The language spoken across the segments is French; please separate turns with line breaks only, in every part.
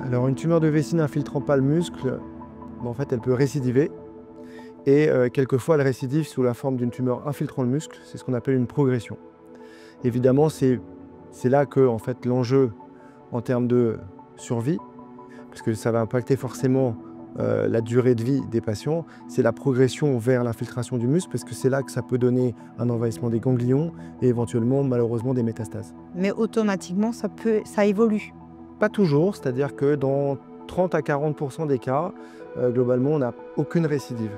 Alors une tumeur de vessie n'infiltrant pas le muscle, en fait elle peut récidiver et quelquefois elle récidive sous la forme d'une tumeur infiltrant le muscle, c'est ce qu'on appelle une progression. Évidemment c'est là que en fait, l'enjeu en termes de survie, parce que ça va impacter forcément la durée de vie des patients, c'est la progression vers l'infiltration du muscle, parce que c'est là que ça peut donner un envahissement des ganglions et éventuellement malheureusement des métastases.
Mais automatiquement, ça évolue.
Pas toujours, c'est-à-dire que dans 30 à 40% des cas, globalement, on n'a aucune récidive,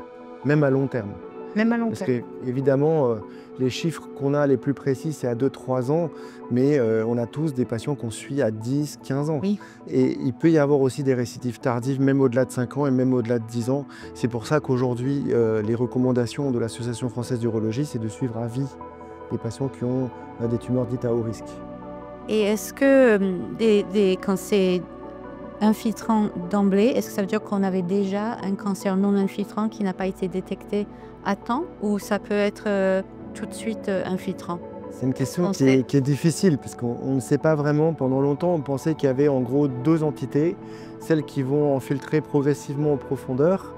même à long terme.
Même à long
Parce
terme.
que, évidemment, les chiffres qu'on a les plus précis, c'est à 2-3 ans, mais on a tous des patients qu'on suit à 10-15 ans.
Oui.
Et il peut y avoir aussi des récidives tardives, même au-delà de 5 ans et même au-delà de 10 ans. C'est pour ça qu'aujourd'hui, les recommandations de l'Association française d'urologie, c'est de suivre à vie les patients qui ont des tumeurs dites à haut risque.
Et est-ce que quand c'est infiltrant d'emblée, est-ce que ça veut dire qu'on avait déjà un cancer non infiltrant qui n'a pas été détecté à temps, ou ça peut être tout de suite infiltrant?
C'est une question qui est difficile, parce qu'on ne sait pas vraiment. Pendant longtemps, on pensait qu'il y avait en gros 2 entités, celles qui vont infiltrer progressivement en profondeur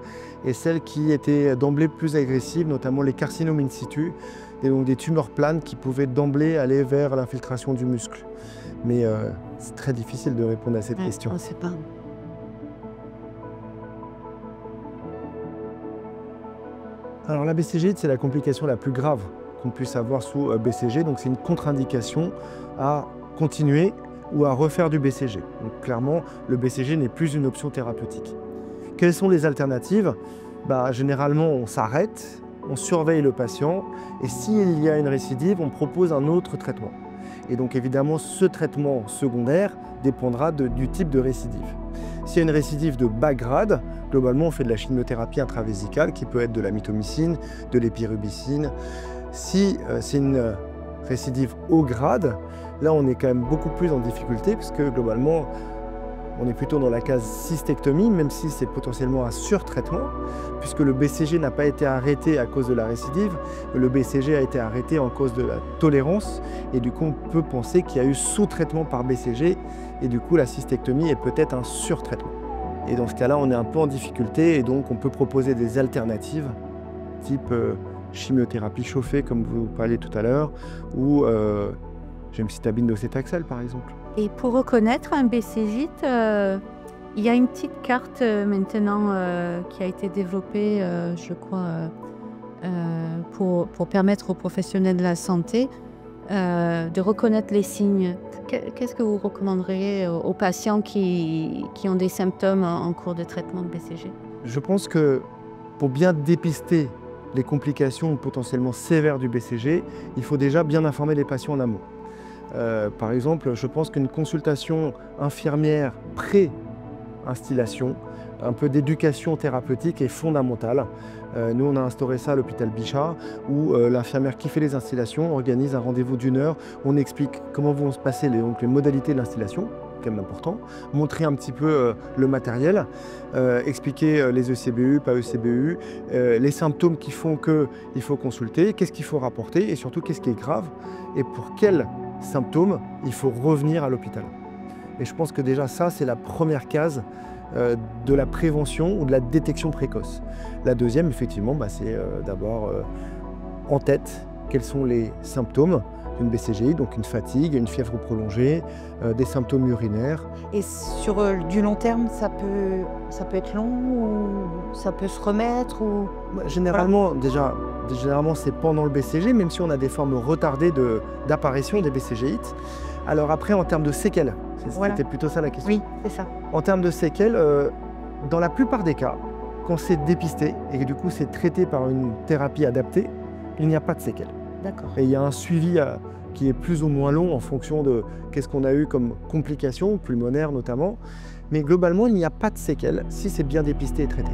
et celles qui étaient d'emblée plus agressives, notamment les carcinomes in situ, et donc des tumeurs planes qui pouvaient d'emblée aller vers l'infiltration du muscle. Mais c'est très difficile de répondre à cette question.
On ne sait pas.
Alors la BCG, c'est la complication la plus grave qu'on puisse avoir sous BCG, donc c'est une contre-indication à continuer ou à refaire du BCG. Donc clairement, le BCG n'est plus une option thérapeutique. Quelles sont les alternatives? Généralement, on s'arrête, on surveille le patient, et s'il y a une récidive, on propose un autre traitement. Et donc évidemment, ce traitement secondaire dépendra du type de récidive. S'il y a une récidive de bas grade, globalement, on fait de la chimiothérapie intravésicale qui peut être de la mitomycine, de l'épirubicine. Si c'est une récidive haut grade, là, on est quand même beaucoup plus en difficulté, puisque globalement, on est plutôt dans la case cystectomie, même si c'est potentiellement un surtraitement, puisque le BCG n'a pas été arrêté à cause de la récidive, le BCG a été arrêté en cause de la tolérance, et du coup on peut penser qu'il y a eu sous-traitement par BCG, et du coup la cystectomie est peut-être un surtraitement. Et dans ce cas-là, on est un peu en difficulté, et donc on peut proposer des alternatives, type chimiothérapie chauffée, comme vous parliez tout à l'heure, ou gemcitabine docétaxel par exemple.
Et pour reconnaître un BCGite, il y a une petite carte maintenant qui a été développée, je crois, pour permettre aux professionnels de la santé de reconnaître les signes. Qu'est-ce que vous recommanderiez aux patients qui ont des symptômes en cours de traitement de BCG?
Je pense que pour bien dépister les complications potentiellement sévères du BCG, il faut déjà bien informer les patients en amont. Par exemple, je pense qu'une consultation infirmière pré-instillation, un peu d'éducation thérapeutique est fondamentale. Nous, on a instauré ça à l'hôpital Bichat, où l'infirmière qui fait les instillations organise un rendez-vous d'1 heure. On explique comment vont se passer les modalités de l'instillation, quand même important, montrer un petit peu le matériel, expliquer les ECBU, pas ECBU, les symptômes qui font qu'il faut consulter, qu'est-ce qu'il faut rapporter et surtout qu'est-ce qui est grave et pour quels symptômes il faut revenir à l'hôpital. Et je pense que déjà ça, c'est la première case de la prévention ou de la détection précoce. La deuxième, effectivement, c'est d'avoir en tête quels sont les symptômes d'une BCGI, donc une fatigue, une fièvre prolongée, des symptômes urinaires.
Et sur du long terme, ça peut être long, ou ça peut se remettre, ou...
Généralement, généralement c'est pendant le BCG, même si on a des formes retardées d'apparition des BCGites. Alors après, en termes de séquelles, c'était plutôt ça la question.
Oui, c'est ça.
En termes de séquelles, dans la plupart des cas, quand c'est dépisté et que du coup c'est traité par une thérapie adaptée, il n'y a pas de séquelles.
D'accord.
Et il y a un suivi qui est plus ou moins long en fonction de qu'est-ce qu'on a eu comme complications, pulmonaires notamment. Mais globalement, il n'y a pas de séquelles si c'est bien dépisté et traité.